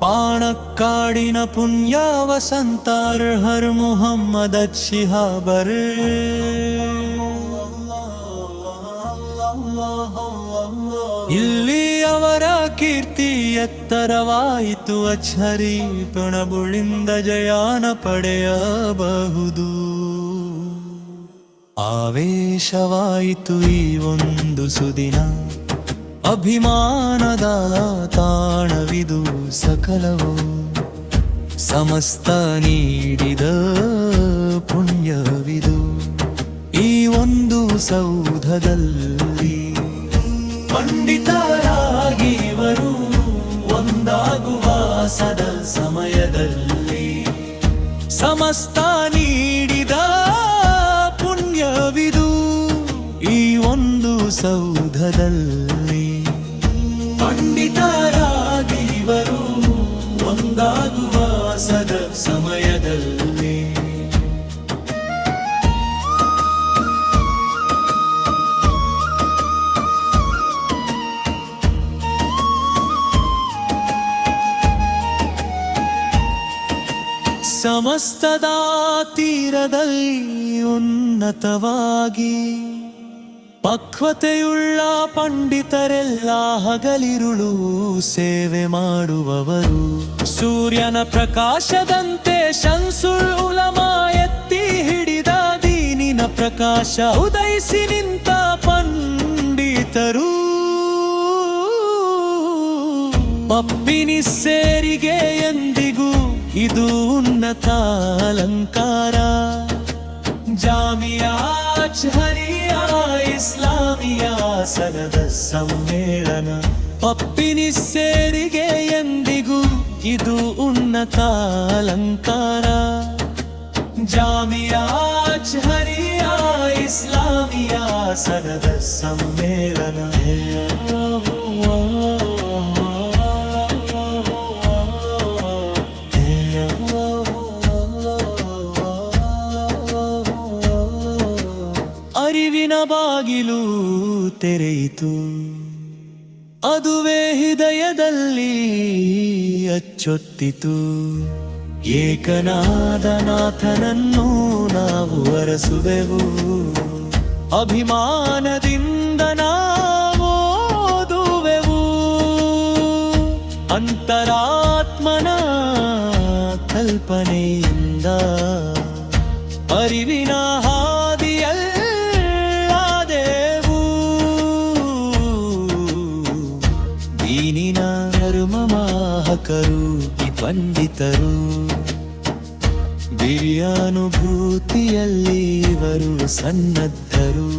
ಪಾಣಕ್ಕಾಡಿನ ಪುಣ್ಯ ವಸಂತಾರ್ ಹರ್ ಮುಹಮ್ಮದ್ ಶಿಹಾಬರ್ ಇಲ್ಲಿ ಅವರ ಕೀರ್ತಿ ಎತ್ತರವಾಯಿತು. ಅಚ್ಚರಿ ಪುಣಬುಳಿಂದ ಜಯಾನ ಪಡೆಯಬಹುದು. ಆವೇಶವಾಯಿತು ಈ ಒಂದು ಸುದಿನ, ಅಭಿಮಾನದ ತಾಣವಿದು ಸಕಲವು. ಸಮಸ್ತ ನೀಡಿದ ಪುಣ್ಯವಿದು ಈ ಒಂದು ಸೌಧದಲ್ಲಿ. ಪಂಡಿತರಾಗಿ ಇವರು ಒಂದಾಗುವ ಸದ ಸಮಯದಲ್ಲಿ ಸಮಸ್ತ ನೀಡಿದ ಪುಣ್ಯವಿದು ಈ ಒಂದು ಸೌಧದಲ್ಲಿ. ಪಂಡಿತರಾಗಿ ಇವರು ಒಂದಾಗುವ ಸದ ಸಮಯದಲ್ಲಿ ಸಮಸ್ತದ ತೀರದಲ್ಲಿ ಉನ್ನತವಾಗಿ ಪಕ್ವತೆಯುಳ್ಳ ಪಂಡಿತರೆಲ್ಲ ಹಗಲಿರುಳು ಸೇವೆ ಮಾಡುವವರು. ಸೂರ್ಯನ ಪ್ರಕಾಶದಂತೆ ಶಂಸುಲ್ ಉಲಮಾ ಎತ್ತಿ ಹಿಡಿದ ದೀನಿನ ಪ್ರಕಾಶ ಉದಯಿಸಿ ನಿಂತ ಪಂಡಿತರು. ಪಪ್ಪಿನಿಸ್ಸೇರಿಗೆ ಎಂದಿಗೂ ಇದು ಉನ್ನತ ಅಲಂಕಾರ. ಜಾಮಿಯಾ ಅಜ್ಹರಿಯಾ ಇಸ್ಲಾಮಿಯಾ ಸನದ ಸಮ್ಮೇಳನ. ಪಪ್ಪಿನಿಸ್ಸೇರಿಗೆ ಎಂದಿಗೂ ಇದು ಉನ್ನತ ಅಲಂಕಾರ. ಜಾಮಿಯಾ ಅಜ್ಹರಿಯಾ ಇಸ್ಲಾಮಿಯಾ ಸನದ ಸಮ್ಮೇಳನ. ಅರಿವಿನ ಬಾಗಿಲು ತೆರೆಯಿತು, ಅದುವೇ ಹೃದಯದಲ್ಲಿ ಅಚ್ಚೊತ್ತಿತು. ಏಕನಾದ ನಾಥನನ್ನು ನಾವು ಅರಸುವೆವು, ಅಭಿಮಾನದಿಂದ ನಾವು ಓದುವೆವು. ಅಂತರಾತ್ಮನ ಕಲ್ಪನೆಯಿಂದ ಅರಿವಿನ ದೀನಿನ ಧರ್ಮವಾಹಕರು ಈ ಪಂಡಿತರು. ದಿವ್ಯಾನುಭೂತಿಯಲ್ಲಿ ಇವರು ಸನ್ನದ್ಧರು.